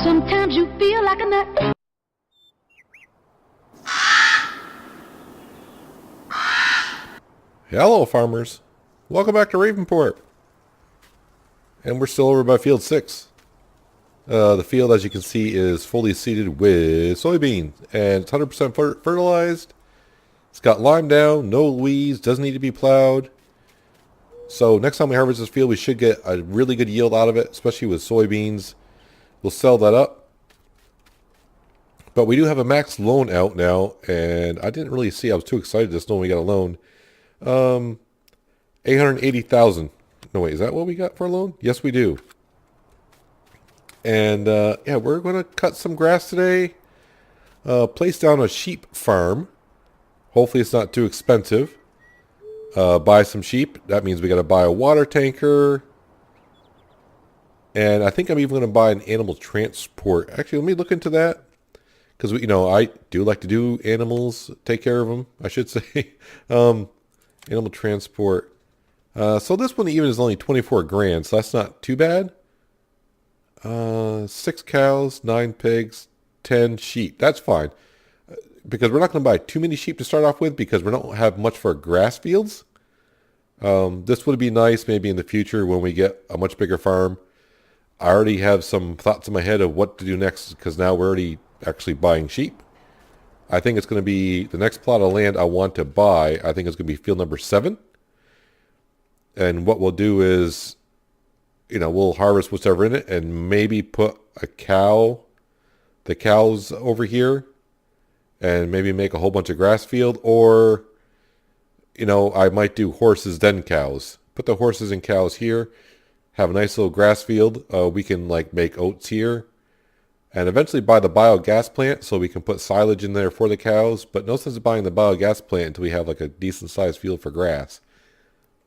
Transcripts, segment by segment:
Sometimes you feel like a nut. Hello farmers, welcome back to Ravenport. And we're still over by field 6. The field, as you can see, is fully seeded with soybeans, and it's 100% fertilized. It's got lime down, no weeds, doesn't need to be plowed. So next time we harvest this field, we should get a really good yield out of it, especially with soybeans. We'll sell that up. But we do have a max loan out now, and I didn't really see, I was too excited just knowing we got a loan. 880,000. No, wait, is that what we got for a loan? Yes, we do. And yeah, we're going to cut some grass today. Place down a sheep farm. Hopefully it's not too expensive. Buy some sheep. That means we got to buy a water tanker. And I think I'm even going to buy an animal transport. Actually, let me look into that. Because, I do like to do animals, take care of them, I should say. Animal transport. So this one even is only 24 grand, so that's not too bad. 6 cows, 9 pigs, 10 sheep. That's fine. Because we're not going to buy too many sheep to start off with because we don't have much for grass fields. This would be nice maybe in the future when we get a much bigger farm. I already have some thoughts in my head of what to do next because now we're already actually buying sheep. I think it's going to be the next plot of land I want to buy. I think it's going to be field number 7. And what we'll do is, we'll harvest whatever in it and maybe put the cows over here and maybe make a whole bunch of grass field. Or, I might do horses then cows. Put the horses and cows here. Have a nice little grass field. We can make oats here. And eventually buy the biogas plant so we can put silage in there for the cows. But no sense of buying the biogas plant until we have a decent sized field for grass.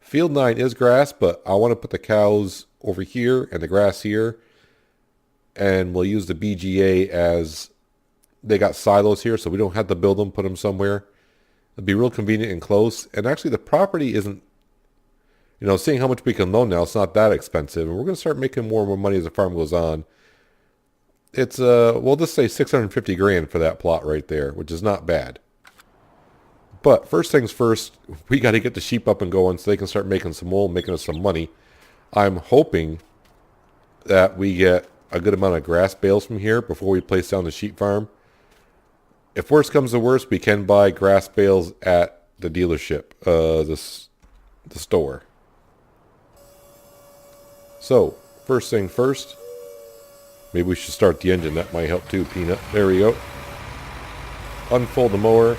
Field 9 is grass, but I want to put the cows over here and the grass here. And we'll use the BGA as they got silos here so we don't have to build them, put them somewhere. It'll be real convenient and close. And actually the property isn't, seeing how much we can loan now, it's not that expensive. And we're going to start making more and more money as the farm goes on. It's, we'll just say 650 grand for that plot right there, which is not bad. But first things first, we got to get the sheep up and going so they can start making some wool, making us some money. I'm hoping that we get a good amount of grass bales from here before we place down the sheep farm. If worst comes to worst, we can buy grass bales at the dealership, the store. So, first thing first, maybe we should start the engine. That might help too, Peanut. There we go. Unfold the mower.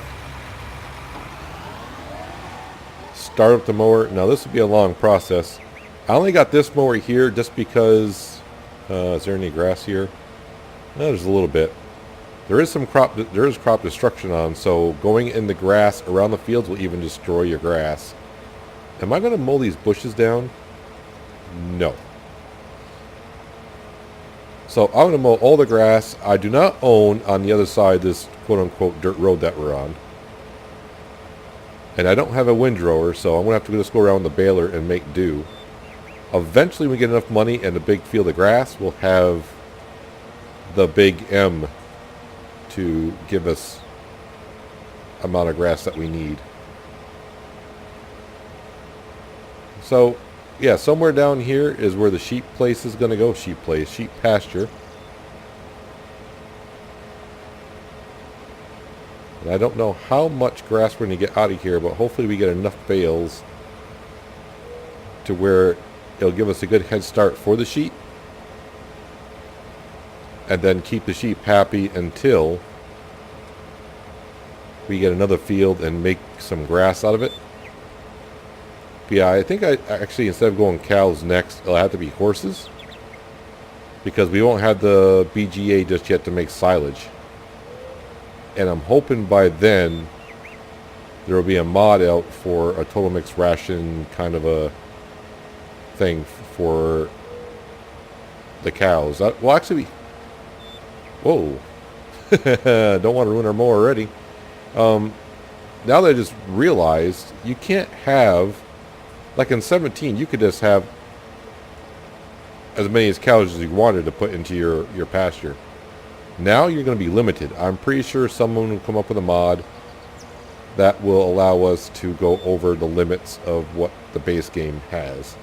Start up the mower. Now this will be a long process. I only got this mower here just because, is there any grass here? No, there's a little bit. There is crop destruction on, so going in the grass around the fields will even destroy your grass. Am I going to mow these bushes down? No. So I'm going to mow all the grass. I do not own on the other side this quote-unquote dirt road that we're on. And I don't have a windrower, so I'm going to have to just go around the baler and make do. Eventually, when we get enough money and a big field of grass, we'll have the big M to give us amount of grass that we need. So, yeah, somewhere down here is where the sheep place is going to go. Sheep pasture. And I don't know how much grass we're going to get out of here, but hopefully we get enough bales to where it'll give us a good head start for the sheep. And then keep the sheep happy until we get another field and make some grass out of it. But yeah, I think I actually, instead of going cows next, it'll have to be horses. Because we won't have the BGA just yet to make silage. And I'm hoping by then there will be a mod out for a total mixed ration kind of a thing for the cows. Well, actually, whoa. Don't want to ruin our mower already. Now that I just realized, you can't have, like in 17, you could just have as many as cows as you wanted to put into your pasture. Now you're going to be limited. I'm pretty sure someone will come up with a mod that will allow us to go over the limits of what the base game has.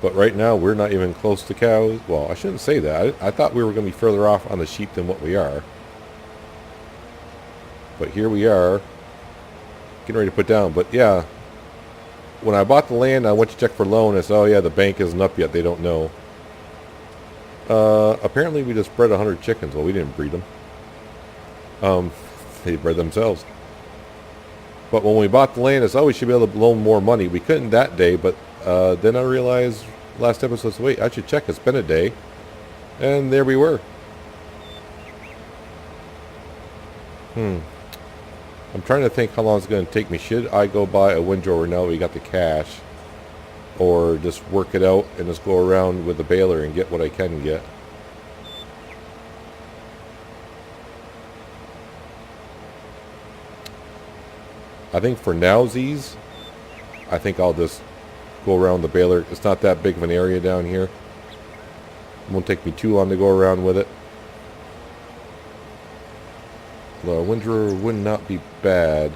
But right now, we're not even close to cows. Well, I shouldn't say that. I thought we were going to be further off on the sheep than what we are. But here we are, getting ready to put down. But yeah, when I bought the land, I went to check for loan. I said, oh yeah, the bank isn't up yet. They don't know. Apparently we just bred 100 chickens. Well, we didn't breed them. They bred themselves. But when we bought the land, I said, oh, we should be able to loan more money. We couldn't that day, but then I realized last episode, wait, I should check. It's been a day. And there we were. I'm trying to think how long it's going to take me. Should I go buy a windrower now that we got the cash? Or just work it out and just go around with the baler and get what I can get? I think for nowsies, I think I'll just go around the baler. It's not that big of an area down here. It won't take me too long to go around with it. The windrower would not be bad.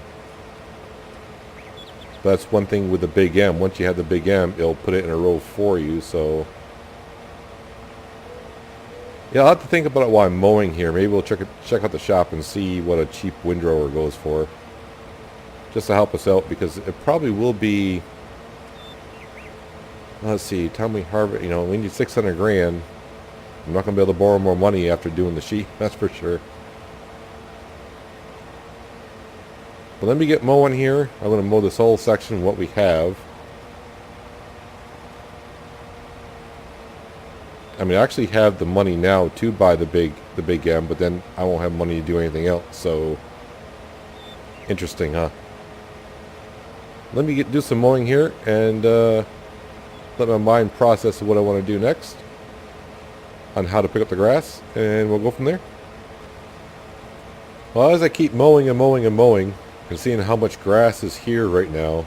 But that's one thing with the big M. Once you have the big M, it'll put it in a row for you. So yeah, I'll have to think about it while I'm mowing here. Maybe we'll check out the shop and see what a cheap windrower goes for, just to help us out, because it probably will be. Let's see, time we harvest. You know, we need 600 grand. I'm not gonna be able to borrow more money after doing the sheep. That's for sure. But let me get mowing here. I'm going to mow this whole section, what we have. I mean, I actually have the money now to buy the big M, but then I won't have money to do anything else. So, interesting, huh? Let me do some mowing here and let my mind process what I want to do next on how to pick up the grass, and we'll go from there. Well, as I keep mowing and mowing and mowing, and seeing how much grass is here right now,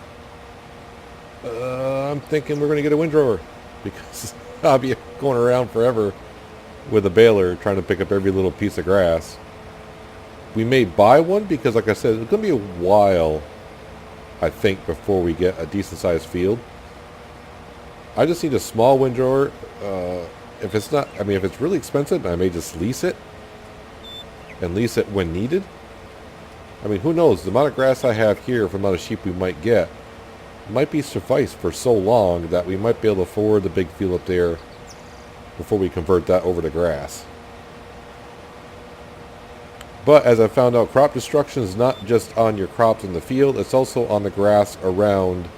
I'm thinking we're going to get a windrower, because I'll be going around forever with a baler trying to pick up every little piece of grass. We may buy one because, like I said, it's going to be a while, I think, before we get a decent sized field. I just need a small windrower. If it's not, I mean, if it's really expensive, I may just lease it, and lease it when needed. I mean, who knows? The amount of grass I have here for the amount of sheep we might get might be suffice for so long that we might be able to afford the big field up there before we convert that over to grass. But as I found out, crop destruction is not just on your crops in the field, it's also on the grass around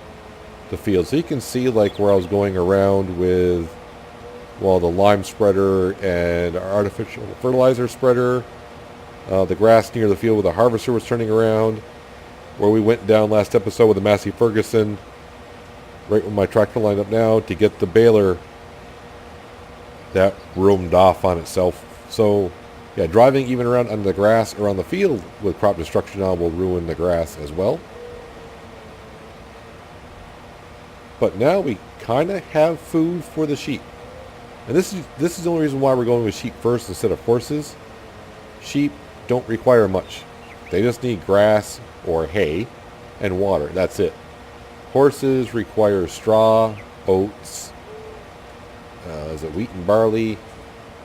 the field. So you can see, like, where I was going around with, well, the lime spreader and our artificial fertilizer spreader. The grass near the field where the harvester was turning around, where we went down last episode with the Massey Ferguson, right with my tractor lined up now to get the baler that roamed off on itself. So yeah, driving even around on the grass around the field with crop destruction now will ruin the grass as well. But now we kind of have food for the sheep, and this is the only reason why we're going with sheep first instead of horses. Sheep don't require much. They just need grass or hay and water. That's it. Horses require straw, oats, is it wheat and barley,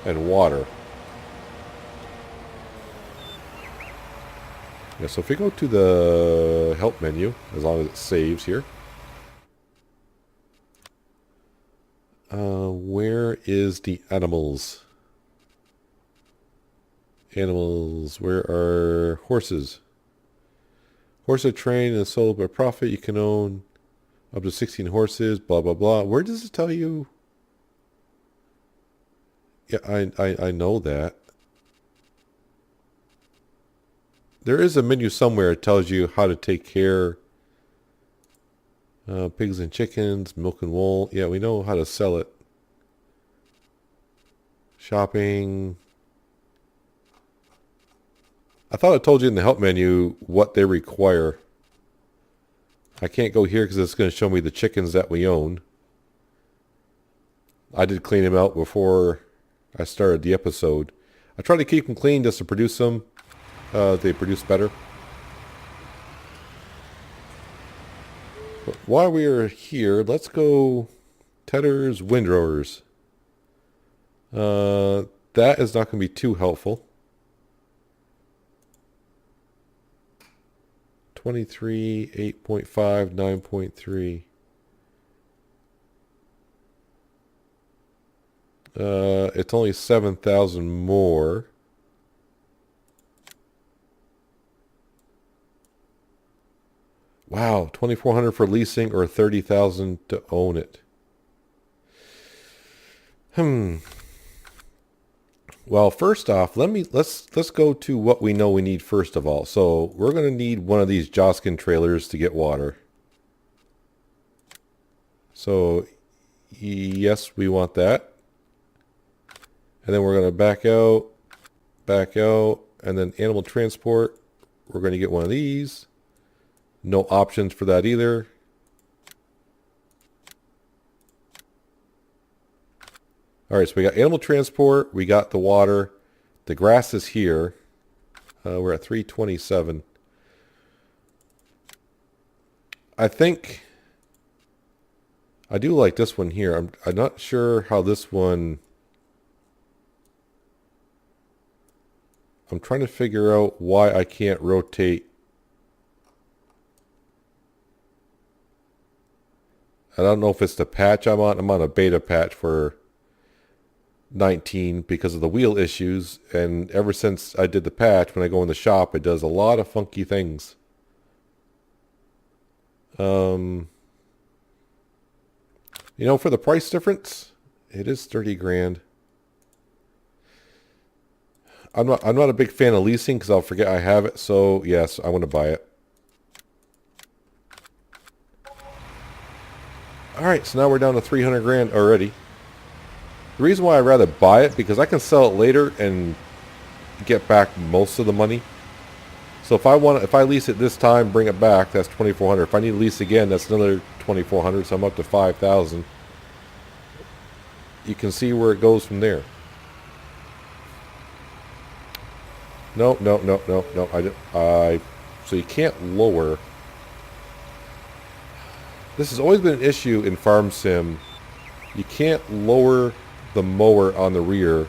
and water. Yeah, so if we go to the help menu, as long as it saves here. Where is the animals? Animals, where are horses? Horses are trained and sold by profit. You can own up to 16 horses, blah, blah, blah. Where does it tell you? Yeah, I know that. There is a menu somewhere that tells you how to take care. Pigs and chickens, milk and wool. Yeah, we know how to sell it. Shopping. I thought I told you in the help menu what they require. I can't go here because it's going to show me the chickens that we own. I did clean them out before I started the episode. I try to keep them clean just to produce them. They produce better. But while we are here, let's go Tedder's windrowers. That is not going to be too helpful. 23, 8.5, 9.3. It's only 7,000 more. Wow, 2,400 for leasing or 30,000 to own it. Well, first off, let's go to what we know we need first of all. So we're going to need one of these Joskin trailers to get water. So yes, we want that. And then we're going to back out, and then animal transport. We're going to get one of these. No options for that either. All right, so we got animal transport, we got the water, the grass is here. We're at 327. I think I do like this one here. I'm not sure how this one. I'm trying to figure out why I can't rotate. I don't know if it's the patch I'm on. I'm on a beta patch for 19 because of the wheel issues, and ever since I did the patch, when I go in the shop, it does a lot of funky things. You know, for the price difference, it is 30 grand. I'm not a big fan of leasing because I'll forget I have it, so yes, I want to buy it. Alright, so now we're down to 300 grand already. The reason why I'd rather buy it, because I can sell it later and get back most of the money. So if I lease it this time, bring it back, that's 2,400. If I need to lease again, that's another 2,400, so I'm up to 5,000. You can see where it goes from there. No. So you can't lower. This has always been an issue in Farm Sim. You can't lower the mower on the rear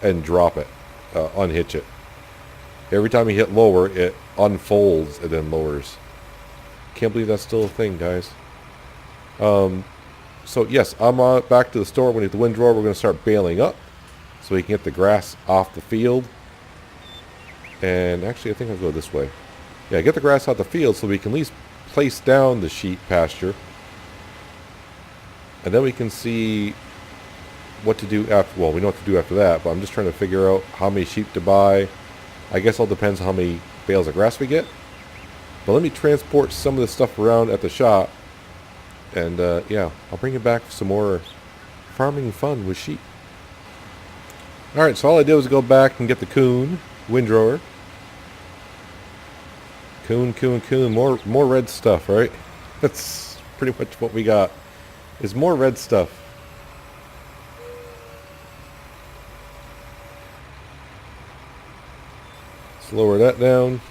and drop it, unhitch it. Every time you hit lower, it unfolds and then lowers. Can't believe that's still a thing, guys. So yes, I'm back to the store. When we get the windrower, we're going to start baling up so we can get the grass off the field. And actually, I think I'll go this way. Yeah, get the grass off the field so we can at least place down the sheep pasture. And then we can see what to do after. Well, we know what to do after that, but I'm just trying to figure out how many sheep to buy. I guess it all depends on how many bales of grass we get. But let me transport some of this stuff around at the shop. And yeah, I'll bring you back for some more farming fun with sheep. Alright, so all I did was go back and get the coon windrower. Coon. More red stuff, right? That's pretty much what we got. Is more red stuff. Let's lower that down.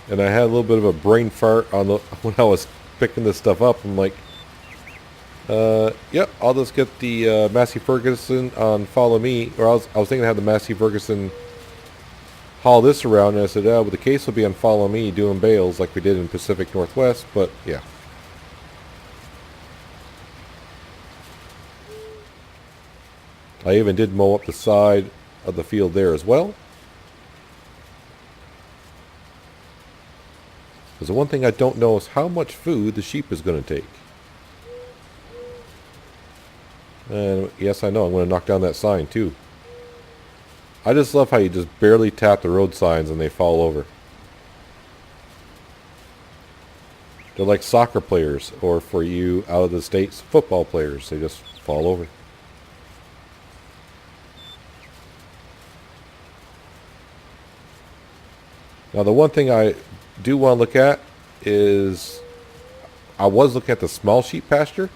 And I had a little bit of a brain fart on when I was picking this stuff up. I'm like, yep, I'll just get the Massey Ferguson on Follow Me. Or I was thinking to have the Massey Ferguson haul this around, and I said, well, the case will be on Follow Me doing bales like we did in Pacific Northwest, but yeah. I even did mow up the side of the field there as well. Because the one thing I don't know is how much food the sheep is going to take. And yes, I know, I'm going to knock down that sign too. I just love how you just barely tap the road signs and they fall over. They're like soccer players, or for you out of the States, football players. They just fall over. Now the one thing I do want to look at is, I was looking at the small sheep pasture.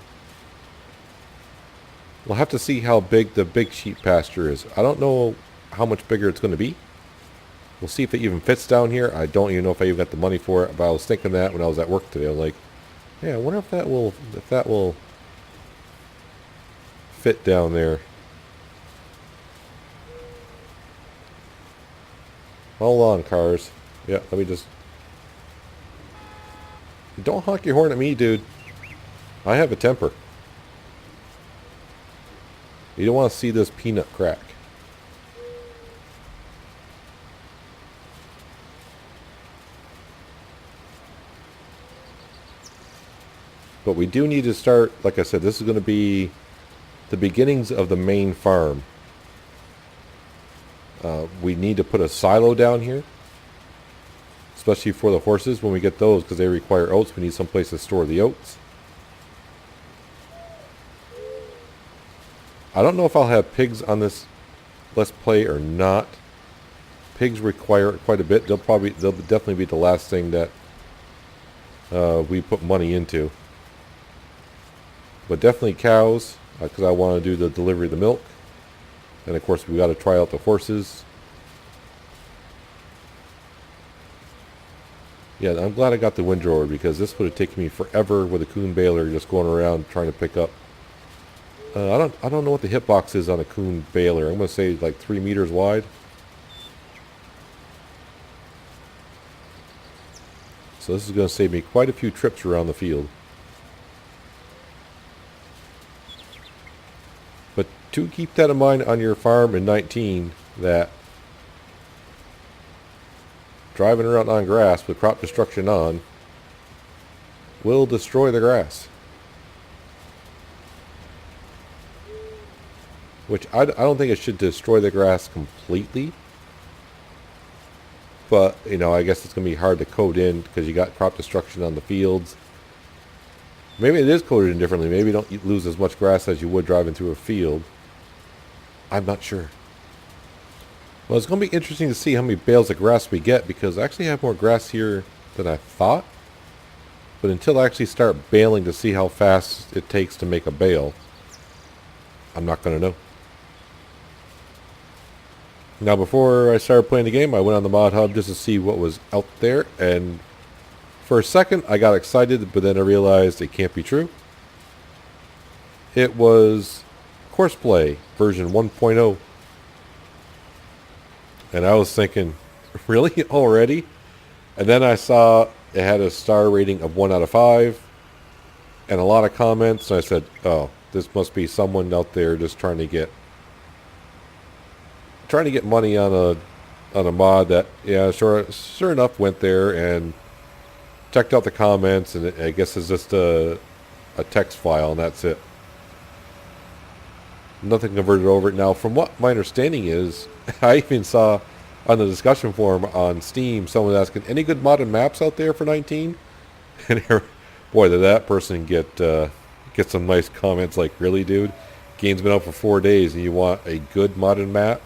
We'll have to see how big the big sheep pasture is. I don't know how much bigger it's going to be. We'll see if it even fits down here. I don't even know if I even got the money for it, but I was thinking that when I was at work today. I was like, yeah, I wonder if that will fit down there. Hold on, cars. Yeah, let me just... Don't honk your horn at me, dude. I have a temper. You don't want to see this peanut crack. But we do need to start, like I said, this is going to be the beginnings of the main farm. We need to put a silo down here, especially for the horses when we get those, because they require oats. We need some place to store the oats. I don't know if I'll have pigs on this Let's Play or not. Pigs require quite a bit. They'll definitely be the last thing that we put money into. But definitely cows, because I want to do the delivery of the milk. And of course we got to try out the horses. Yeah, I'm glad I got the windrower, because this would have taken me forever with a coon baler just going around trying to pick up. I don't know what the hitbox is on a coon baler. I'm going to say like 3 meters wide. So this is going to save me quite a few trips around the field. But to keep that in mind on your farm in 19, that driving around on grass with crop destruction on will destroy the grass. Which I don't think it should destroy the grass completely. But, you know, I guess it's going to be hard to code in because you got crop destruction on the fields. Maybe it is coded in differently. Maybe you don't lose as much grass as you would driving through a field. I'm not sure. Well, it's going to be interesting to see how many bales of grass we get, because I actually have more grass here than I thought. But until I actually start baling to see how fast it takes to make a bale, I'm not going to know. Now, before I started playing the game, I went on the mod hub just to see what was out there, and for a second I got excited, but then I realized it can't be true. It was Courseplay version 1.0, and I was thinking, really, already? And then I saw it had a star rating of 1 out of 5 and a lot of comments, and I said, oh, this must be someone out there just trying to get money on a mod that, yeah, sure enough, went there and checked out the comments, and I guess it's just a text file, and that's it. Nothing converted over. Now, from what my understanding is, I even saw on the discussion forum on Steam someone asking, any good modern maps out there for 19? And boy, did that person get some nice comments like, really, dude? Game's been out for 4 days and you want a good modern map?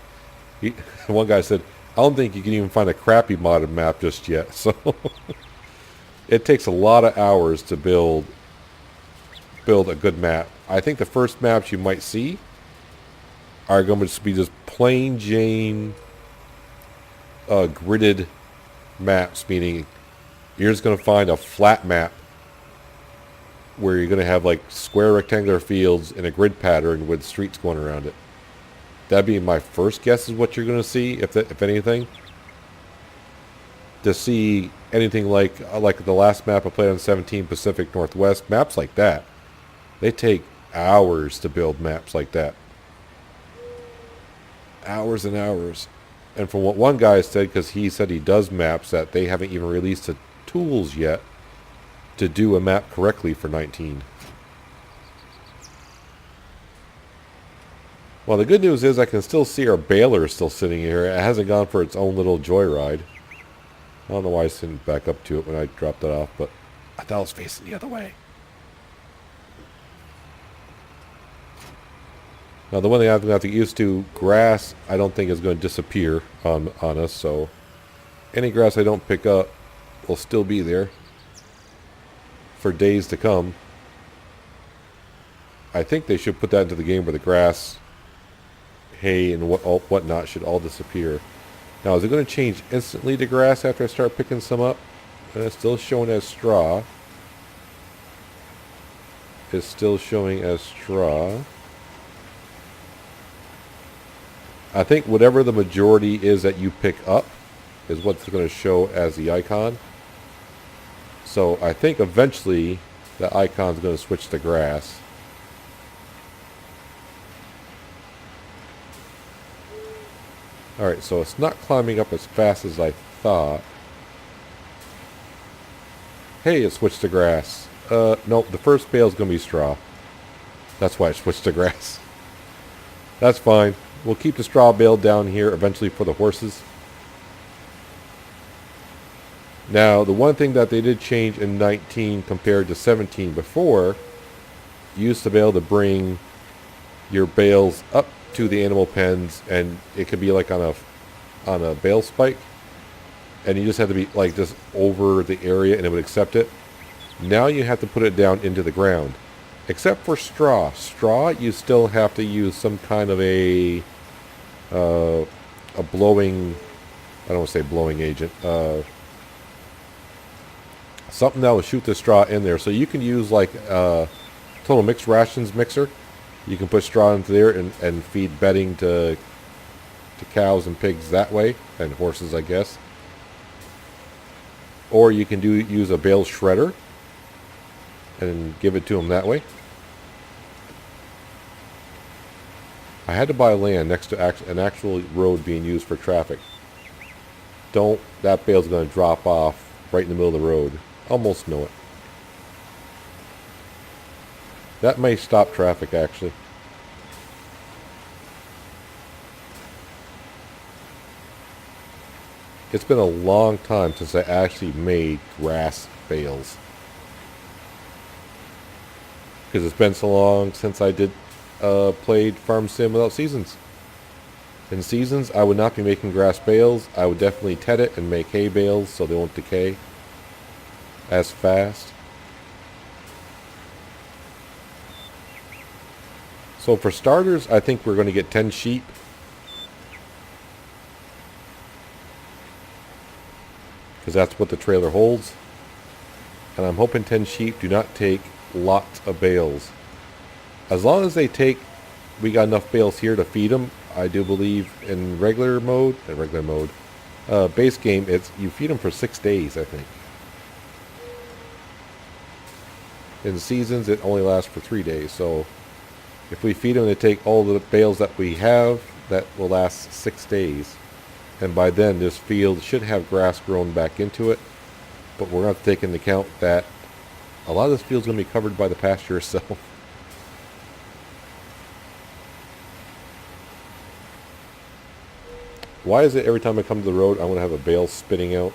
One guy said, I don't think you can even find a crappy modern map just yet. So it takes a lot of hours to build a good map. I think the first maps you might see are going to be just plain Jane gridded maps, meaning you're just going to find a flat map where you're going to have like square rectangular fields in a grid pattern with streets going around it. That'd be my first guess is what you're going to see, if anything. To see anything like the last map I played on 17 Pacific Northwest, maps like that, they take hours to build maps like that. Hours and hours. And from what one guy said, because he said he does maps, that they haven't even released the tools yet to do a map correctly for 19. Well, the good news is I can still see our baler still sitting here. It hasn't gone for its own little joyride. I don't know why I didn't back up to it when I dropped it off, but I thought I was facing the other way. Now, the one thing I'm going to have to get used to, grass, I don't think is going to disappear on us, so any grass I don't pick up will still be there for days to come. I think they should put that into the game where the grass, hay, and whatnot should all disappear. Now, is it going to change instantly to grass after I start picking some up? It's still showing as straw. It's still showing as straw. I think whatever the majority is that you pick up is what's going to show as the icon. So I think eventually the icon's going to switch to grass. Alright, so it's not climbing up as fast as I thought. Hey, it switched to grass. Nope, the first bale is going to be straw. That's why it switched to grass. That's fine. We'll keep the straw bale down here eventually for the horses. Now, the one thing that they did change in 19 compared to 17 before, you used to be able to bring your bales up to the animal pens, and it could be like on a bale spike, and you just had to be like just over the area and it would accept it. Now you have to put it down into the ground, except for straw. Straw, you still have to use some kind of a blowing, I don't want to say blowing agent, something that will shoot the straw in there. So you can use like total mixed rations mixer. You can put straw into there and feed bedding to cows and pigs that way, and horses, I guess. Or you can use a bale shredder and give it to them that way. I had to buy land next to an actual road being used for traffic. That bale's going to drop off right in the middle of the road. Almost know it. That may stop traffic, actually. It's been a long time since I actually made grass bales. Because it's been so long since I played Farm Sim without seasons. In seasons, I would not be making grass bales. I would definitely ted it and make hay bales so they won't decay as fast. So for starters, I think we're going to get 10 sheep. Because that's what the trailer holds. And I'm hoping 10 sheep do not take lots of bales. As long as they take, we got enough bales here to feed them. I do believe in regular mode, base game, you feed them for 6 days, I think. In seasons, it only lasts for 3 days. So if we feed them, they take all the bales that we have, that will last 6 days. And by then, this field should have grass grown back into it. But we're going to have to take into account that a lot of this field is going to be covered by the pasture itself. Why is it every time I come to the road, I'm going to have a bale spitting out?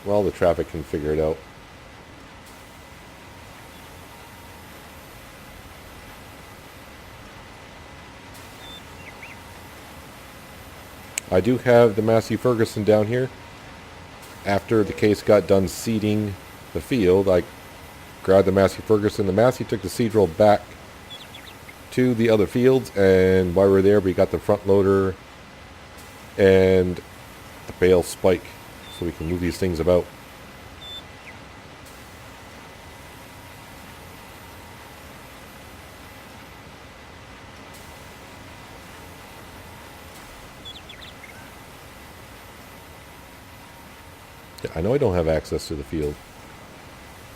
Well, the traffic can figure it out. I do have the Massey Ferguson down here. After the case got done seeding the field, I grabbed the Massey Ferguson. The Massey took the seed roll back to the other fields, and while we were there, we got the front loader and the bale spike so we can move these things about. Yeah, I know I don't have access to the field,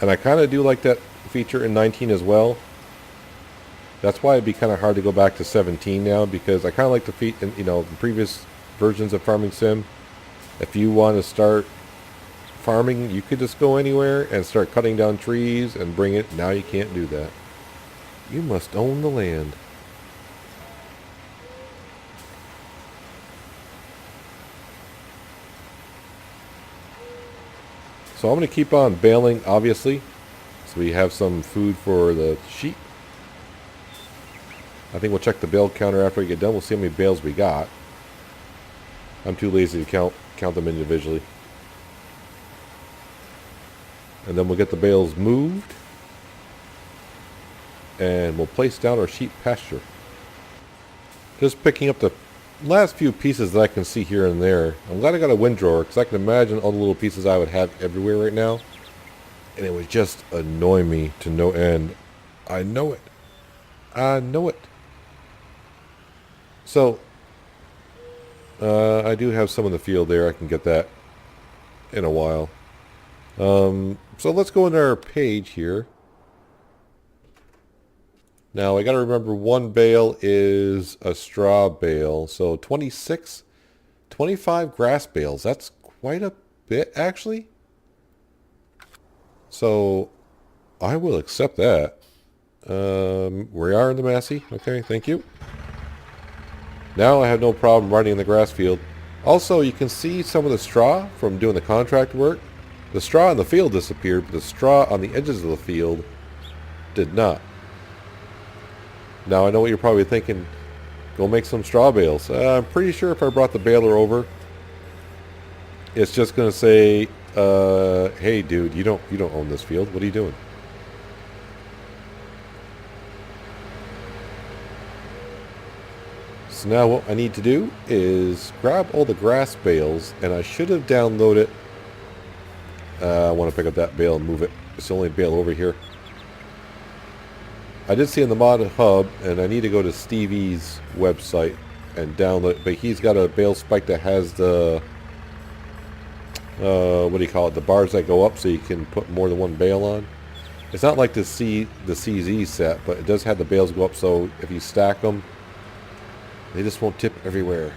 and I kind of do like that feature in 19 as well. That's why it'd be kind of hard to go back to 17 now, because I kind of like the feat, you know, the previous versions of Farming Sim. If you want to start farming, you could just go anywhere and start cutting down trees and bring it. Now you can't do that. You must own the land. So I'm going to keep on baling, obviously, so we have some food for the sheep. I think we'll check the bale counter after we get done. We'll see how many bales we got. I'm too lazy to count them individually. And then we'll get the bales moved. and we'll place down our sheep pasture. Just picking up the last few pieces that I can see here and there. I'm glad I got a windrower, because I can imagine all the little pieces I would have everywhere right now. And it would just annoy me to no end. I know it. I know it. So, I do have some in the field there. I can get that in a while. So let's go into our page here. Now, I got to remember one bale is a straw bale. So 25 grass bales. That's quite a bit, actually. So I will accept that. We are in the Massey. Okay, thank you. Now I have no problem riding in the grass field. Also, you can see some of the straw from doing the contract work. The straw in the field disappeared, but the straw on the edges of the field did not. Now I know what you're probably thinking. Go make some straw bales. I'm pretty sure if I brought the baler over, it's just going to say, "Hey, dude, you don't own this field. What are you doing?" So now what I need to do is grab all the grass bales, and I should have downloaded. I want to pick up that bale and move it. It's the only bale over here. I did see in the mod hub, and I need to go to Stevie's website and download it, but he's got a bale spike that has the, what do you call it, the bars that go up so you can put more than one bale on. It's not like the CZ set, but it does have the bales go up, so if you stack them, they just won't tip everywhere.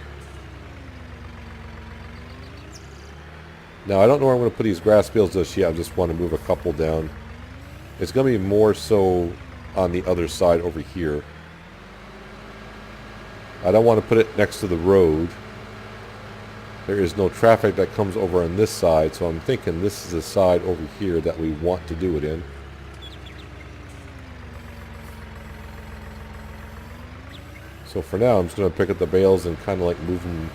Now, I don't know where I'm going to put these grass bales just yet. I just want to move a couple down. It's going to be more so on the other side over here. I don't want to put it next to the road. There is no traffic that comes over on this side, so I'm thinking this is the side over here that we want to do it in. So for now, I'm just going to pick up the bales and kind of like move them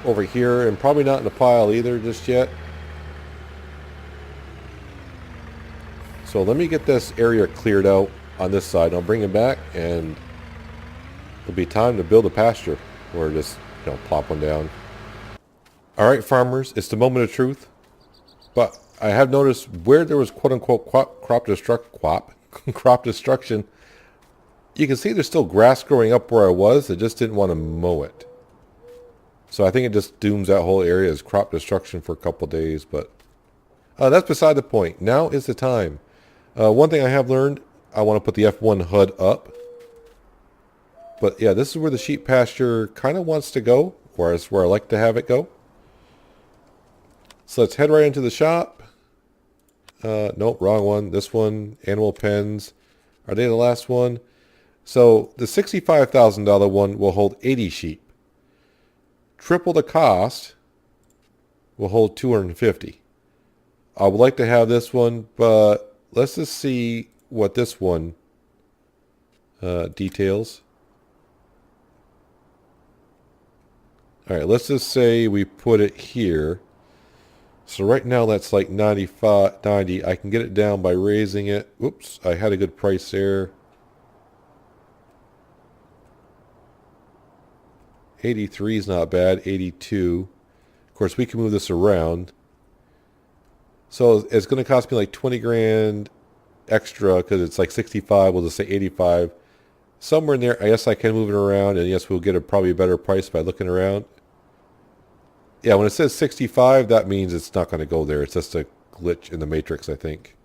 over here, and probably not in a pile either just yet. So let me get this area cleared out on this side. I'll bring it back, and it'll be time to build a pasture, or just, plop one down. All right, farmers, it's the moment of truth. But I have noticed where there was quote-unquote crop destruction, you can see there's still grass growing up where I was. I just didn't want to mow it. So I think it just dooms that whole area as crop destruction for a couple days. But that's beside the point. Now is the time. One thing I have learned, I want to put the F1 HUD up. But yeah, this is where the sheep pasture kind of wants to go, or it's where I like to have it go. So let's head right into the shop. Nope, wrong one. This one, animal pens. Are they the last one? So the $65,000 one will hold 80 sheep. Triple the cost will hold 250. I would like to have this one, but let's just see what this one details. All right, let's just say we put it here. So right now that's like 95, 90. I can get it down by raising it. Oops, I had a good price there. 83 is not bad. 82. Of course, we can move this around. So it's going to cost me like 20 grand extra because it's like 65. We'll just say 85. Somewhere in there, I guess I can move it around, and yes, we'll get probably a better price by looking around. Yeah, when it says 65, that means it's not going to go there. It's just a glitch in the matrix, I think.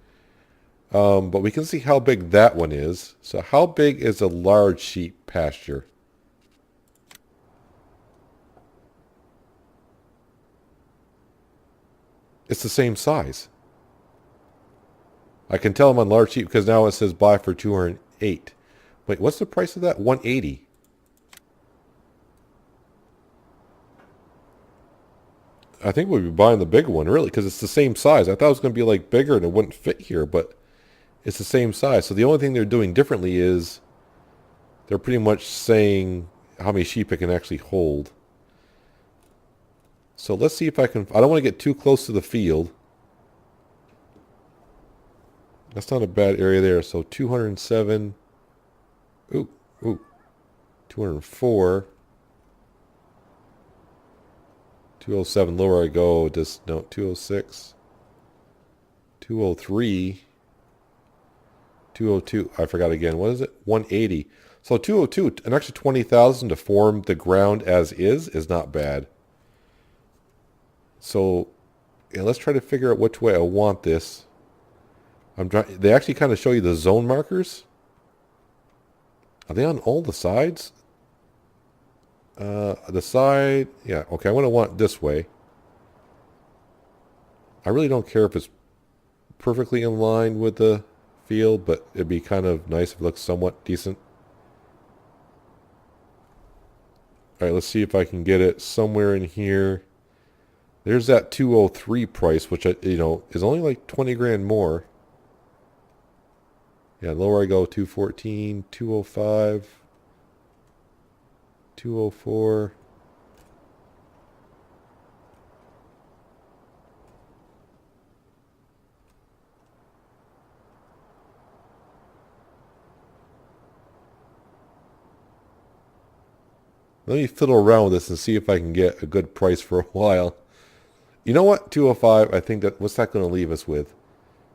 But we can see how big that one is. So how big is a large sheep pasture? It's the same size. I can tell them on large sheep because now it says buy for 208. Wait, what's the price of that? 180. I think we'll be buying the big one, really, because it's the same size. I thought it was going to be like bigger and it wouldn't fit here, but it's the same size. So the only thing they're doing differently is they're pretty much saying how many sheep it can actually hold. So let's see if I can... I don't want to get too close to the field. That's not a bad area there. So 207. Ooh, ooh. 204. 207. Lower I go. Just no. 206. 203. 202. I forgot again. What is it? 180. So 202. An extra 20,000 to form the ground as is not bad. So yeah, let's try to figure out which way I want this. They actually kind of show you the zone markers. Are they on all the sides? The side, yeah, okay, I'm going to want it this way. I really don't care if it's perfectly in line with the field, but it'd be kind of nice if it looks somewhat decent. Alright, let's see if I can get it somewhere in here. There's that 203 price, which, is only like 20 grand more. Yeah, lower I go, 214, 205, 204. Let me fiddle around with this and see if I can get a good price for a while. You know what? 205, I think what's that going to leave us with?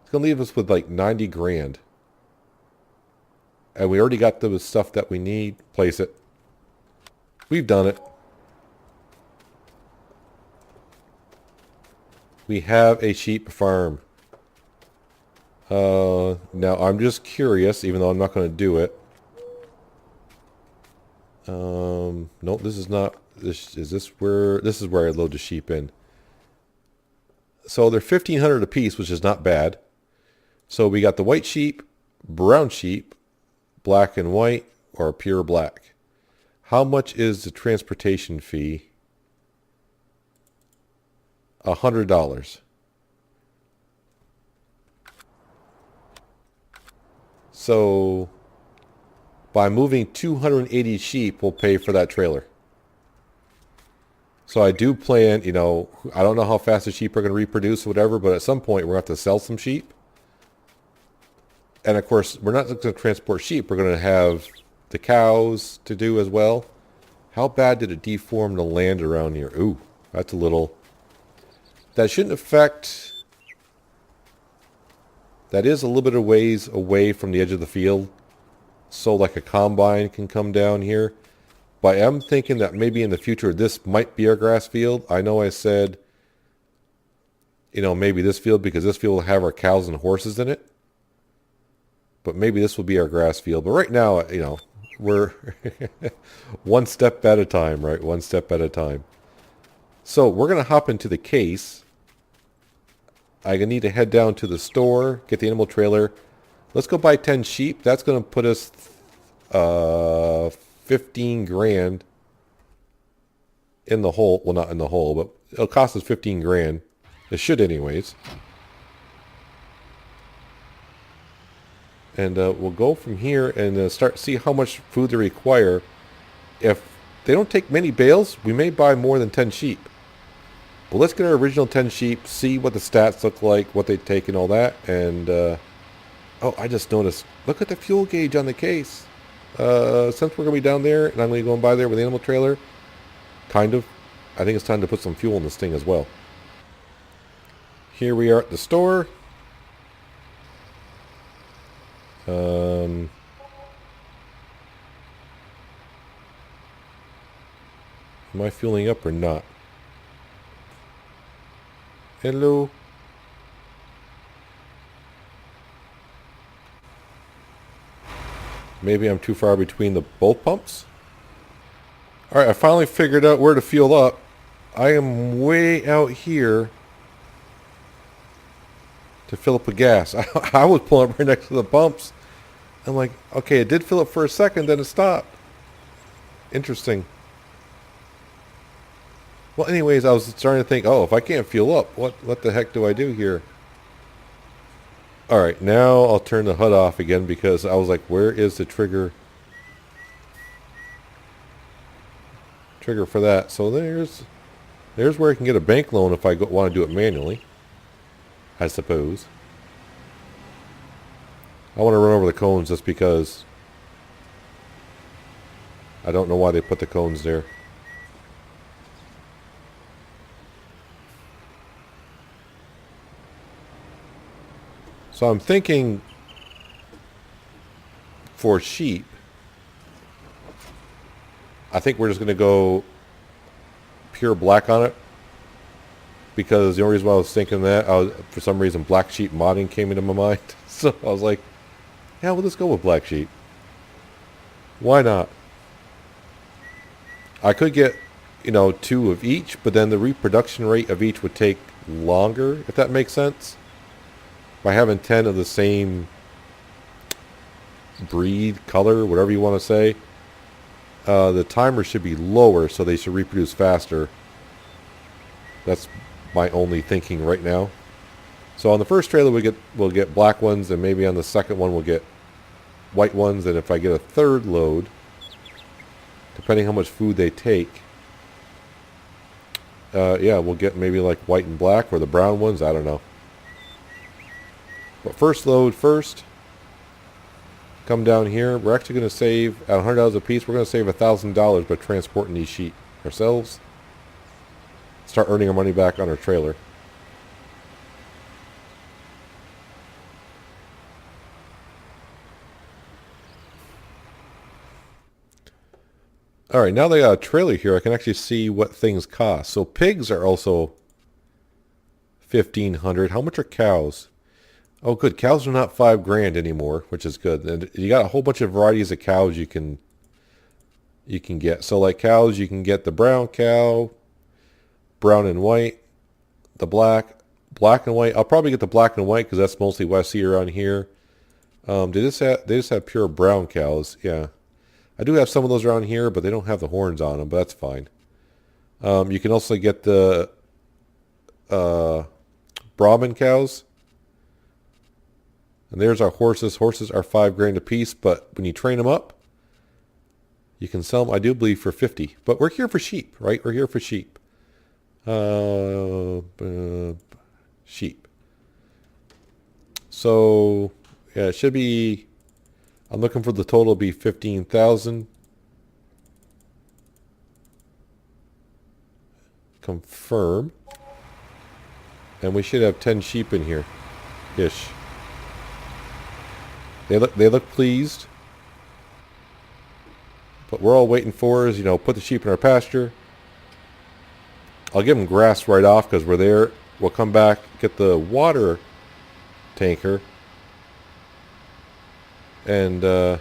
It's going to leave us with like 90 grand. And we already got the stuff that we need. Place it. We've done it. We have a sheep farm. Now I'm just curious, even though I'm not going to do it. Nope, this is not. This is where I load the sheep in. So they're 1,500 a piece, which is not bad. So we got the white sheep, brown sheep, black and white, or pure black. How much is the transportation fee? $100. So by moving 280 sheep, we'll pay for that trailer. So I do plan, I don't know how fast the sheep are going to reproduce or whatever, but at some point we're going to have to sell some sheep. And of course, we're not just going to transport sheep. We're going to have the cows to do as well. How bad did it deform the land around here? Ooh, that's a little... That shouldn't affect... That is a little bit of ways away from the edge of the field. So like a combine can come down here. But I am thinking that maybe in the future this might be our grass field. I know I said, maybe this field, because this field will have our cows and horses in it. But maybe this will be our grass field. But right now, we're one step at a time, right? One step at a time. So we're going to hop into the case. I need to head down to the store, get the animal trailer. Let's go buy 10 sheep. That's going to put us 15 grand in the hole. Well, not in the hole, but it'll cost us 15 grand. It should anyways. And we'll go from here and see how much food they require. If they don't take many bales, we may buy more than 10 sheep. But let's get our original 10 sheep, see what the stats look like, what they take and all that. And, oh, I just noticed. Look at the fuel gauge on the case. Since we're going to be down there, and I'm going to go by there with the animal trailer, kind of, I think it's time to put some fuel in this thing as well. Here we are at the store. Am I fueling up or not? Hello? Maybe I'm too far between both pumps? Alright, I finally figured out where to fuel up. I am way out here to fill up with gas. I was pulling up right next to the pumps. I'm like, okay, it did fill up for a second, then it stopped. Interesting. Well, anyways, I was starting to think, oh, if I can't fuel up, what the heck do I do here? Alright, now I'll turn the HUD off again because I was like, where is the trigger for that? So there's where I can get a bank loan if I want to do it manually, I suppose. I want to run over the cones just because I don't know why they put the cones there. So I'm thinking for sheep, I think we're just going to go pure black on it. Because the only reason why I was thinking that, for some reason, black sheep modding came into my mind. So I was like, yeah, we'll just go with black sheep. Why not? I could get, 2 of each, but then the reproduction rate of each would take longer, if that makes sense. By having 10 of the same breed, color, whatever you want to say, the timer should be lower, so they should reproduce faster. That's my only thinking right now. So on the first trailer we'll get black ones, and maybe on the second one we'll get white ones, and if I get a third load, depending how much food they take, yeah, we'll get maybe like white and black, or the brown ones, I don't know. But first load first. Come down here. We're actually going to save, at $100 a piece, we're going to save $1,000 by transporting these sheep ourselves. Start earning our money back on our trailer. Alright, now that I got a trailer here, I can actually see what things cost. So pigs are also $1,500. How much are cows? Oh, good. Cows are not $5,000 anymore, which is good. And you got a whole bunch of varieties of cows you can get. So like cows, you can get the brown cow, brown and white, the black and white. I'll probably get the black and white because that's mostly what I see around here. They just have pure brown cows. Yeah, I do have some of those around here, but they don't have the horns on them. But that's fine. You can also get the Brahman cows. And there's our horses. Horses are $5,000 a piece, but when you train them up, you can sell them, I do believe, for 50. But we're here for sheep, right? We're here for sheep. Sheep. So, yeah, it should be, I'm looking for the total to be 15,000. Confirm. And we should have 10 sheep in here. Ish. They look pleased. What we're all waiting for is, put the sheep in our pasture. I'll give them grass right off because we're there. We'll come back, get the water tanker. And I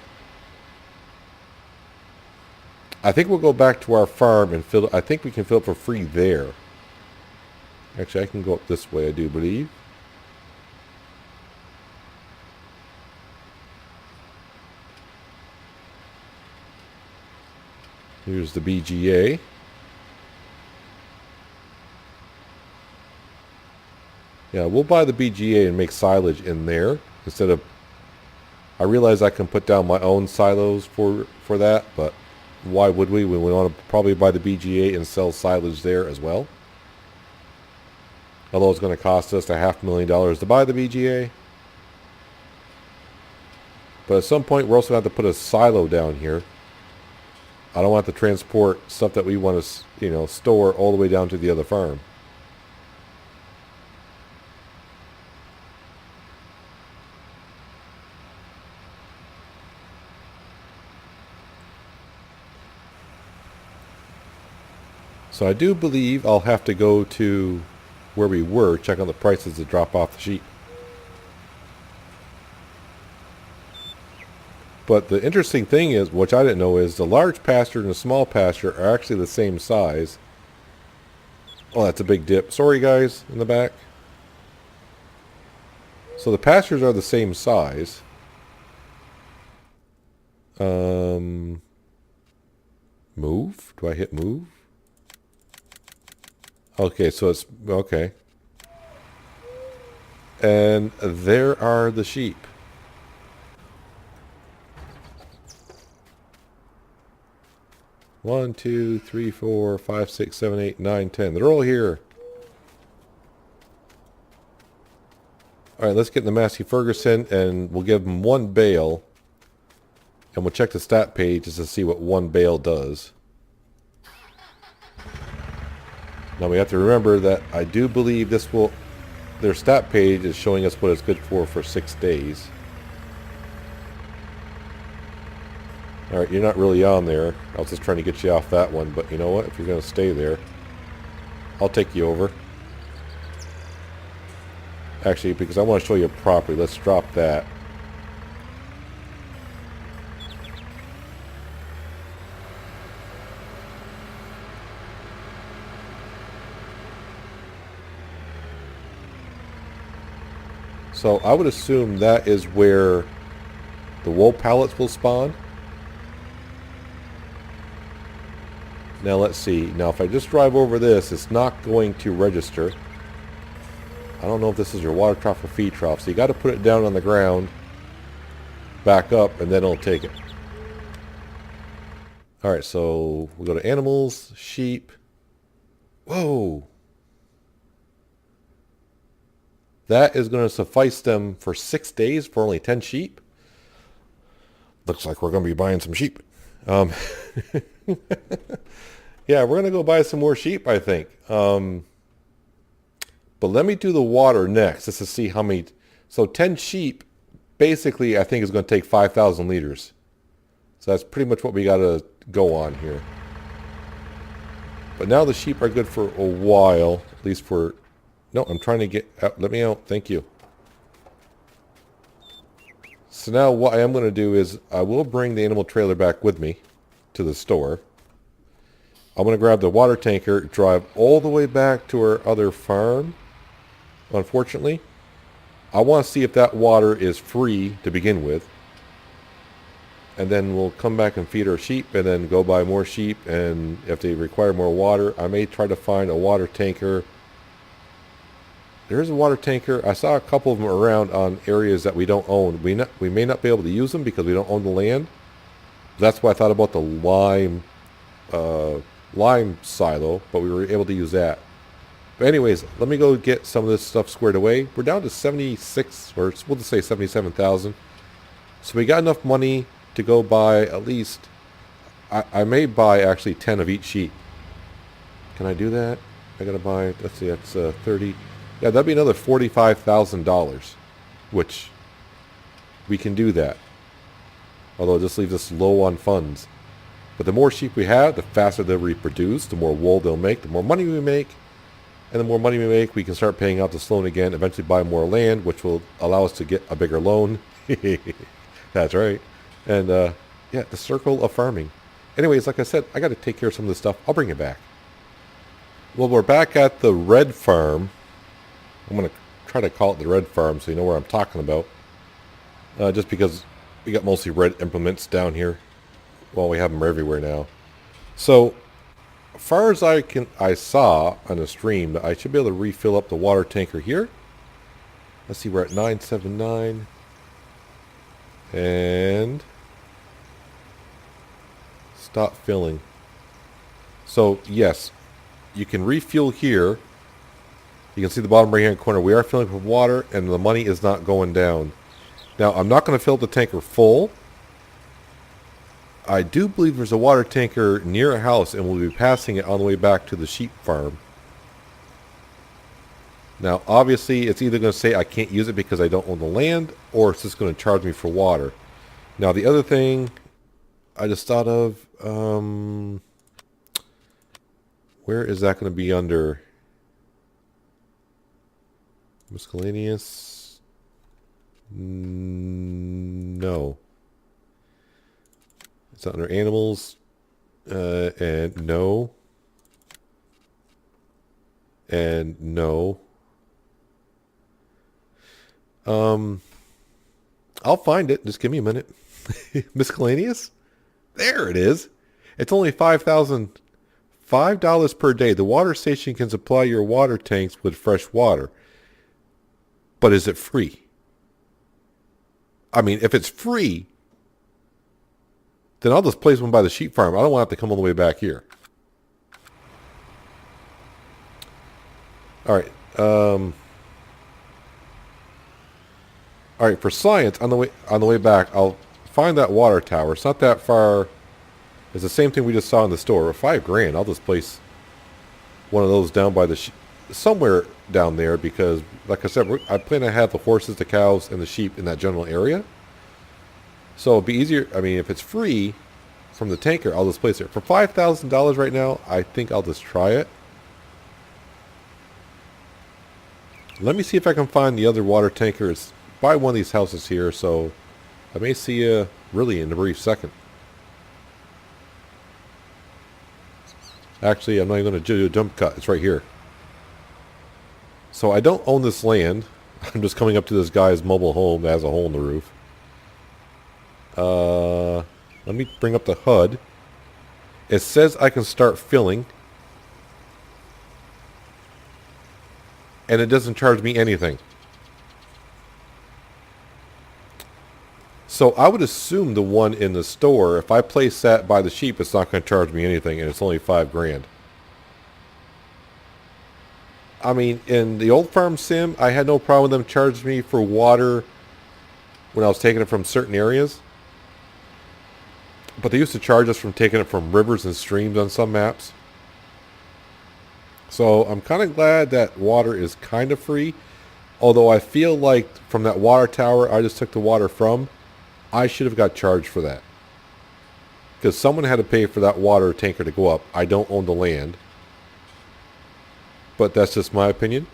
think we'll go back to our farm and fill it. I think we can fill it for free there. Actually, I can go up this way, I do believe. Here's the BGA. Yeah, we'll buy the BGA and make silage in there instead of... I realize I can put down my own silos for that, but why would we? We want to probably buy the BGA and sell silage there as well. Although it's going to cost us $500,000 to buy the BGA. But at some point we're also going to have to put a silo down here. I don't want to transport stuff that we want to, store all the way down to the other farm. So I do believe I'll have to go to where we were, check on the prices to drop off the sheep. But the interesting thing is, which I didn't know, is the large pasture and the small pasture are actually the same size. Oh, that's a big dip. Sorry, guys, in the back. So the pastures are the same size. Move? Do I hit move? Okay, so it's... Okay. And there are the sheep. One, two, three, 4, 5, 6, 7, 8, 9, 10. They're all here. All right, let's get in the Massey Ferguson, and we'll give him 1 bale. And we'll check the stat page just to see what 1 bale does. Now we have to remember that I do believe this will... Their stat page is showing us what it's good for 6 days. Alright, you're not really on there. I was just trying to get you off that one, but you know what? If you're going to stay there, I'll take you over. Actually, because I want to show you properly, let's drop that. So I would assume that is where the wool pallets will spawn. Now let's see. Now if I just drive over this, it's not going to register. I don't know if this is your water trough or feed trough. So you got to put it down on the ground, back up, and then it'll take it. Alright, so we'll go to animals, sheep. Whoa! That is going to suffice them for 6 days for only 10 sheep. Looks like we're going to be buying some sheep. Yeah, we're going to go buy some more sheep, I think. But let me do the water next just to see how many... So 10 sheep, basically, I think is going to take 5,000 liters. So that's pretty much what we got to go on here. But now the sheep are good for a while, at least for... No, I'm trying to get out. Let me out. Thank you. So now what I am going to do is I will bring the animal trailer back with me to the store. I'm going to grab the water tanker, drive all the way back to our other farm. Unfortunately, I want to see if that water is free to begin with. And then we'll come back and feed our sheep and then go buy more sheep. And if they require more water, I may try to find a water tanker. There's a water tanker. I saw a couple of them around on areas that we don't own. We may not be able to use them because we don't own the land. That's why I thought about the lime silo, but we were able to use that. But anyways, let me go get some of this stuff squared away. We're down to 76, or we'll just say 77,000. So we got enough money to go buy at least... I may buy actually 10 of each sheep. Can I do that? I gotta buy... Let's see, that's 30... Yeah, that'd be another $45,000, which we can do that. Although it just leaves us low on funds. But the more sheep we have, the faster they'll reproduce, the more wool they'll make, the more money we make. And the more money we make, we can start paying out this loan again, eventually buy more land, which will allow us to get a bigger loan. That's right. And, yeah, the circle of farming. Anyways, like I said, I got to take care of some of this stuff. I'll bring it back. Well, we're back at the red farm. I'm going to try to call it the red farm so you know where I'm talking about. Just because we got mostly red implements down here. Well, we have them everywhere now. So, as far as I saw on the stream, I should be able to refill up the water tanker here. Let's see, we're at 979. And stop filling. So, yes, you can refuel here. You can see the bottom right hand corner. We are filling with water and the money is not going down. Now, I'm not going to fill up the tanker full. I do believe there's a water tanker near a house and we'll be passing it on the way back to the sheep farm. Now, obviously, it's either going to say I can't use it because I don't own the land, or it's just going to charge me for water. Now, the other thing I just thought of, where is that going to be under? Miscellaneous? No. It's under animals. And no. And no. I'll find it. Just give me a minute. Miscellaneous? There it is. It's only $5 per day. The water station can supply your water tanks with fresh water. But is it free? I mean, if it's free, then I'll just place one by the sheep farm. I don't want to have to come all the way back here. All right. All right, for science, on the way back, I'll find that water tower. It's not that far. It's the same thing we just saw in the store. For $5,000, I'll just place one of those down by the somewhere down there because, like I said, I plan to have the horses, the cows, and the sheep in that general area. So it'll be easier. I mean, if it's free from the tanker, I'll just place it. For $5,000 right now, I think I'll just try it. Let me see if I can find the other water tankers by one of these houses here. So I may see you really in a brief second. Actually, I'm not even going to do a jump cut. It's right here. So I don't own this land. I'm just coming up to this guy's mobile home that has a hole in the roof. Let me bring up the HUD. It says I can start filling. And it doesn't charge me anything. So I would assume the one in the store, if I place that by the sheep, it's not going to charge me anything, and it's only $5,000. I mean, in the old farm sim, I had no problem with them charging me for water when I was taking it from certain areas. But they used to charge us from taking it from rivers and streams on some maps. So I'm kind of glad that water is kind of free. Although I feel like from that water tower I just took the water from, I should have got charged for that. Because someone had to pay for that water tanker to go up. I don't own the land. But that's just my opinion.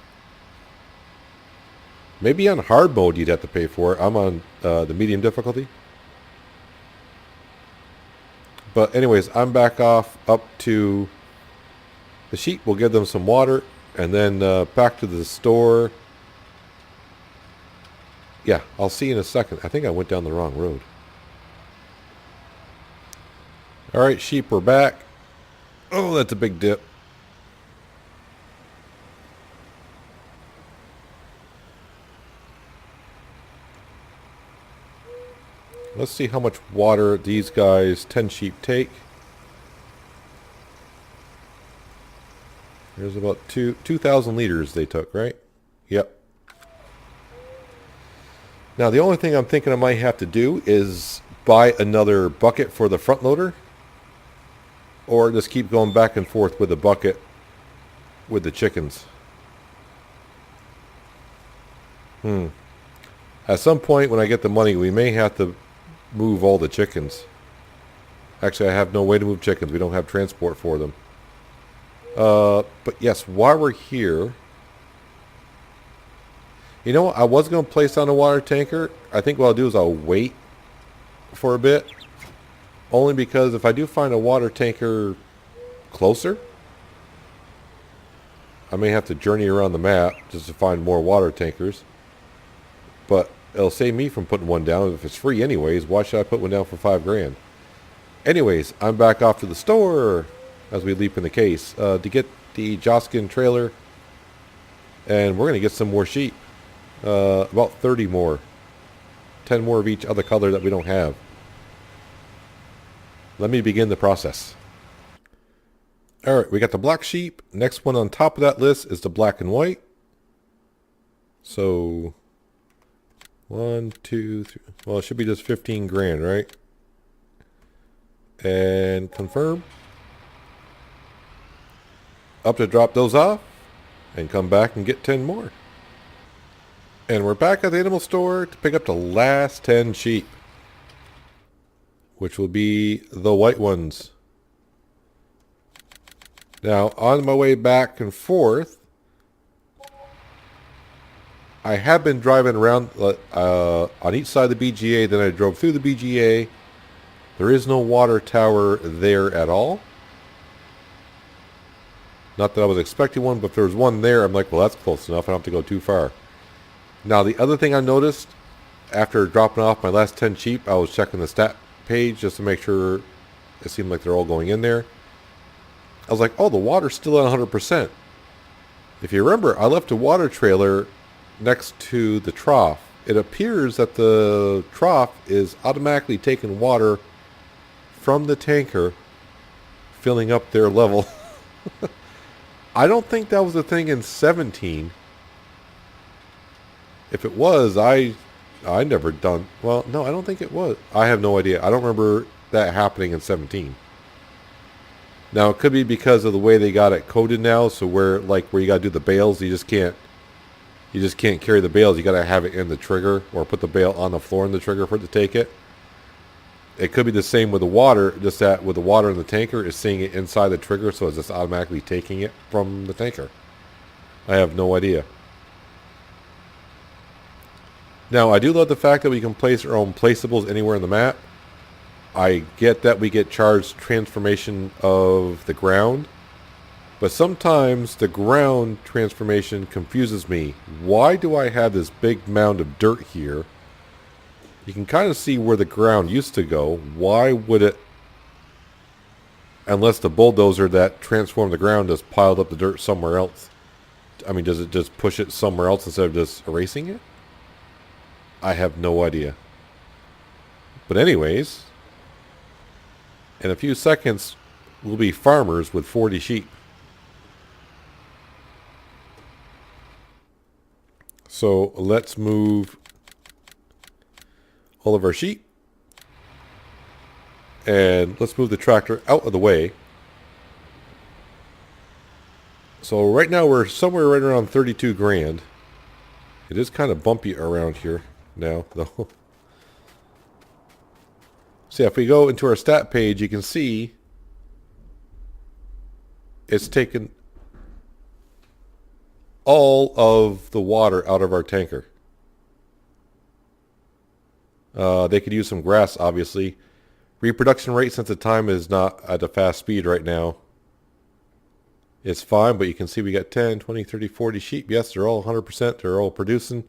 Maybe on hard mode you'd have to pay for it. I'm on the medium difficulty. But anyways, I'm back off up to the sheep. We'll give them some water. And then back to the store. Yeah, I'll see you in a second. I think I went down the wrong road. Alright, sheep, we're back. Oh, that's a big dip. Let's see how much water these guys, 10 sheep, take. There's about 2,000 liters they took, right? Yep. Now, the only thing I'm thinking I might have to do is buy another bucket for the front loader. Or just keep going back and forth with the bucket with the chickens. At some point when I get the money, we may have to move all the chickens. Actually, I have no way to move chickens. We don't have transport for them. But yes, while we're here... You know what? I was going to place on a water tanker. I think what I'll do is I'll wait for a bit. Only because if I do find a water tanker closer, I may have to journey around the map just to find more water tankers. But it'll save me from putting one down. If it's free anyways, why should I put one down for $5,000? Anyways, I'm back off to the store as we leap in the case to get the Joskin trailer. And we're going to get some more sheep. About 30 more. 10 more of each other color that we don't have. Let me begin the process. Alright, we got the black sheep. Next one on top of that list is the black and white. So, 1, 2, 3. Well, it should be just $15,000, right? And confirm. Up to drop those off. And come back and get 10 more. And we're back at the animal store to pick up the last 10 sheep. Which will be the white ones. Now, on my way back and forth, I have been driving around on each side of the BGA. Then I drove through the BGA. There is no water tower there at all. Not that I was expecting one, but if there was one there, I'm like, well, that's close enough. I don't have to go too far. Now, the other thing I noticed, after dropping off my last 10 sheep, I was checking the stat page just to make sure it seemed like they're all going in there. I was like, oh, the water's still at 100%. If you remember, I left a water trailer next to the trough. It appears that the trough is automatically taking water from the tanker, filling up their level. I don't think that was a thing in 17. If it was, I I never done... Well, no, I don't think it was. I have no idea. I don't remember that happening in 17. Now, it could be because of the way they got it coded now, so where you got to do the bales, you just can't carry the bales. You got to have it in the trigger or put the bale on the floor in the trigger for it to take it. It could be the same with the water, just that with the water in the tanker, it's seeing it inside the trigger, so it's just automatically taking it from the tanker. I have no idea. Now, I do love the fact that we can place our own placeables anywhere in the map. I get that we get charged transformation of the ground, but sometimes the ground transformation confuses me. Why do I have this big mound of dirt here? You can kind of see where the ground used to go. Why would it, unless the bulldozer that transformed the ground just piled up the dirt somewhere else? I mean, does it just push it somewhere else instead of just erasing it? I have no idea. But anyways, in a few seconds, we'll be farmers with 40 sheep. So let's move all of our sheep. And let's move the tractor out of the way. So right now we're somewhere right around 32 grand. It is kind of bumpy around here now, though. So yeah, if we go into our stat page, you can see it's taken all of the water out of our tanker. They could use some grass, obviously. Reproduction rate, since the time is not at a fast speed right now, it's fine, but you can see we got 10, 20, 30, 40 sheep. Yes, they're all 100%. They're all producing.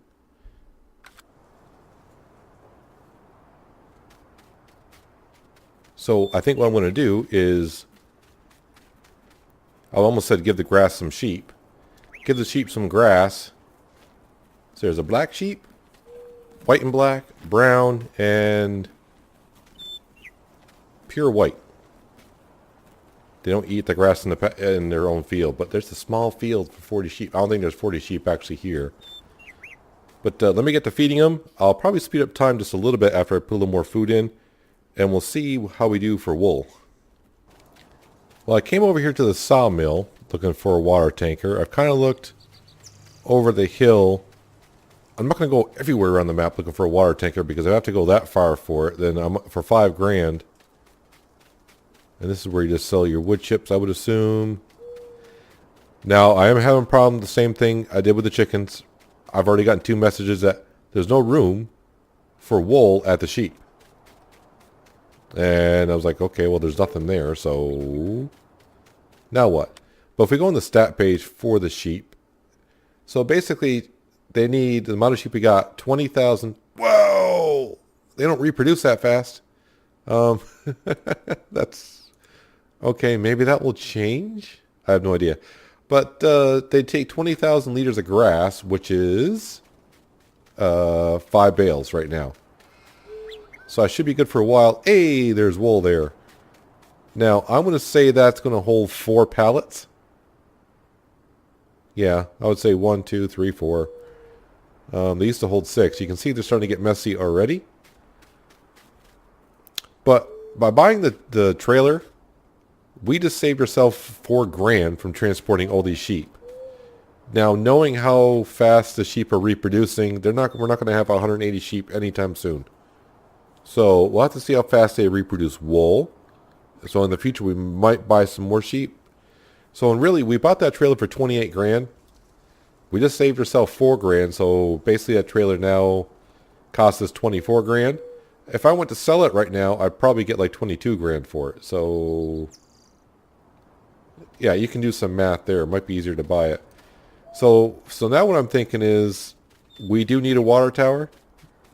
So I think what I'm going to do is, I almost said give the grass some sheep. Give the sheep some grass. So there's a black sheep, white and black, brown, and pure white. They don't eat the grass in their own field, but there's a small field for 40 sheep. I don't think there's 40 sheep actually here. But let me get to feeding them. I'll probably speed up time just a little bit after I put a little more food in, and we'll see how we do for wool. Well, I came over here to the sawmill looking for a water tanker. I've kind of looked over the hill. I'm not going to go everywhere around the map looking for a water tanker because I have to go that far for it. Then I'm for 5 grand. And this is where you just sell your wood chips, I would assume. Now, I am having a problem, the same thing I did with the chickens. I've already gotten 2 messages that there's no room for wool at the sheep. And I was like, okay, well, there's nothing there, so now what? But if we go on the stat page for the sheep, so basically they need, the amount of sheep we got, 20,000. Whoa! They don't reproduce that fast. That's, okay, maybe that will change? I have no idea. But they take 20,000 liters of grass, which is 5 bales right now. So I should be good for a while. Hey, there's wool there. Now, I'm going to say that's going to hold 4 pallets. Yeah, I would say 1, 2, 3, 4. They used to hold 6. You can see they're starting to get messy already. But by buying the trailer, we just saved ourselves 4 grand from transporting all these sheep. Now, knowing how fast the sheep are reproducing, we're not going to have 180 sheep anytime soon. So we'll have to see how fast they reproduce wool. So in the future, we might buy some more sheep. So really, we bought that trailer for 28 grand. We just saved ourselves 4 grand. So basically, that trailer now costs us 24 grand. If I went to sell it right now, I'd probably get like 22 grand for it. So yeah, you can do some math there. It might be easier to buy it. So now what I'm thinking is we do need a water tower.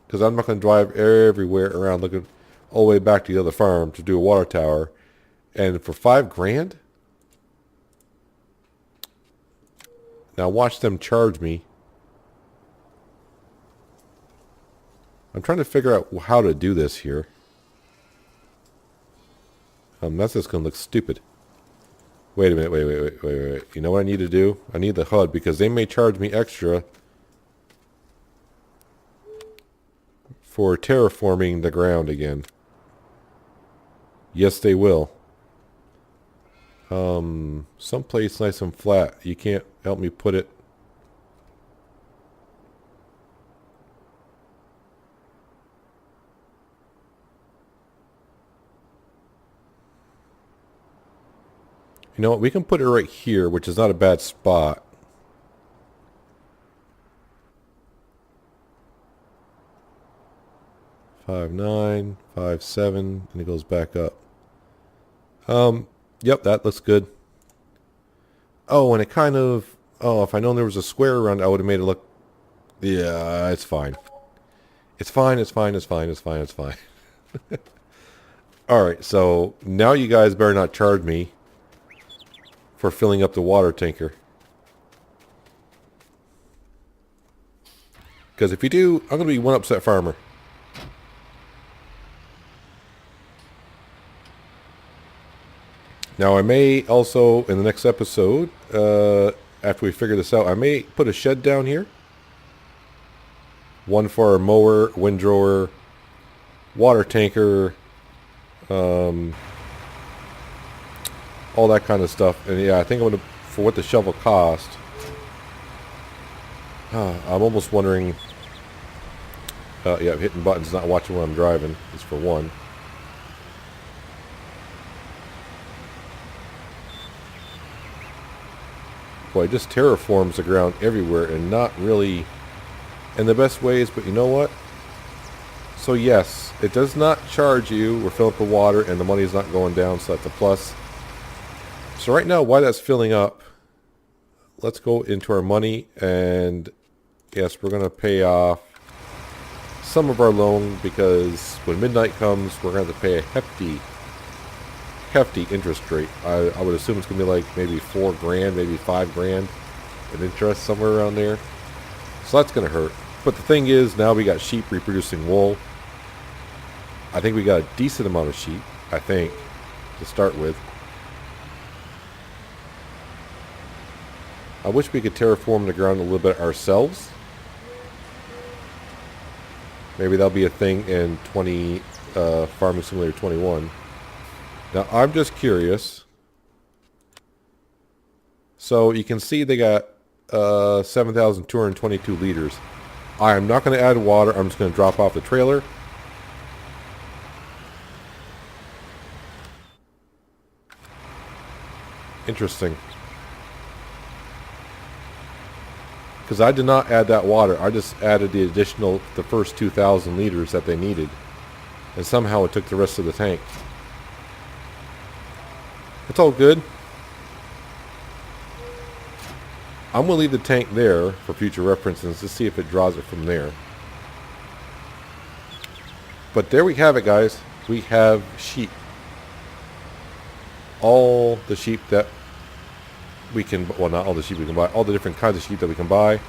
Because I'm not going to drive everywhere around looking all the way back to the other farm to do a water tower. And for 5 grand? Now watch them charge me. I'm trying to figure out how to do this here. That's just going to look stupid. Wait a minute, wait. You know what I need to do? I need the HUD because they may charge me extra. for terraforming the ground again. Yes, they will. Someplace nice and flat. You can't help me put it. You know what? We can put it right here, which is not a bad spot. Five, 9, 5, 7, and it goes back up. Yep, that looks good. Oh, and it kind of... Oh, if I known there was a square around it, I would have made it look... Yeah, it's fine. It's fine, it's fine, it's fine, it's fine, it's fine. Alright, so now you guys better not charge me for filling up the water tanker. Because if you do, I'm going to be one upset farmer. Now I may also, in the next episode, after we figure this out, I may put a shed down here. One for a mower, windrower, water tanker, all that kind of stuff. And yeah, I think I'm going to, for what the shovel cost, I'm almost wondering, yeah, hitting buttons, not watching when I'm driving, is for one. Boy, it just terraforms the ground everywhere and not really in the best ways, but you know what? So yes, it does not charge you. We're filling up the water and the money is not going down, so that's a plus. So right now, while that's filling up, let's go into our money, and yes, we're going to pay off some of our loan, because when midnight comes, we're going to have to pay a hefty interest rate. I would assume it's going to be like maybe $4,000, maybe $5,000 in interest, somewhere around there. So that's going to hurt. But the thing is, now we got sheep reproducing wool. I think we got a decent amount of sheep, I think, to start with. I wish we could terraform the ground a little bit ourselves. Maybe that'll be a thing in Farming Simulator 21. Now, I'm just curious. So, you can see they got 7,222 liters. I am not going to add water. I'm just going to drop off the trailer. Interesting. Because I did not add that water. I just added the first 2,000 liters that they needed. And somehow it took the rest of the tank. It's all good. I'm going to leave the tank there for future reference and just see if it draws it from there. But there we have it, guys. We have sheep. All the sheep that we can... Well, not all the sheep we can buy. All the different kinds of sheep that we can buy.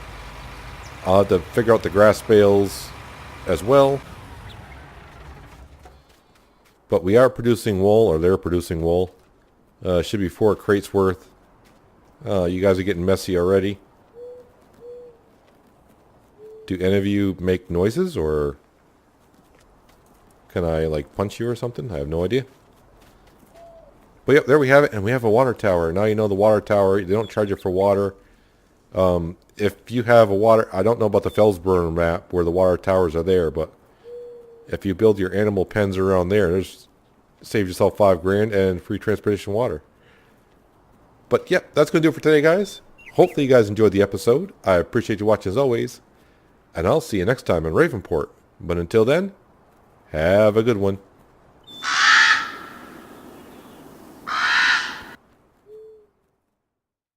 I'll have to figure out the grass bales as well. But we are producing wool, or they're producing wool. Should be 4 crates worth. You guys are getting messy already. Do any of you make noises, or can I like punch you or something? I have no idea. But yep, there we have it, and we have a water tower. Now you know the water tower, they don't charge you for water. If you have a water, I don't know about the Felsburner map where the water towers are there, but if you build your animal pens around there, there's save yourself $5,000 and free transportation water. But yep, that's going to do it for today, guys. Hopefully you guys enjoyed the episode. I appreciate you watching as always. And I'll see you next time in Ravenport. But until then, have a good one.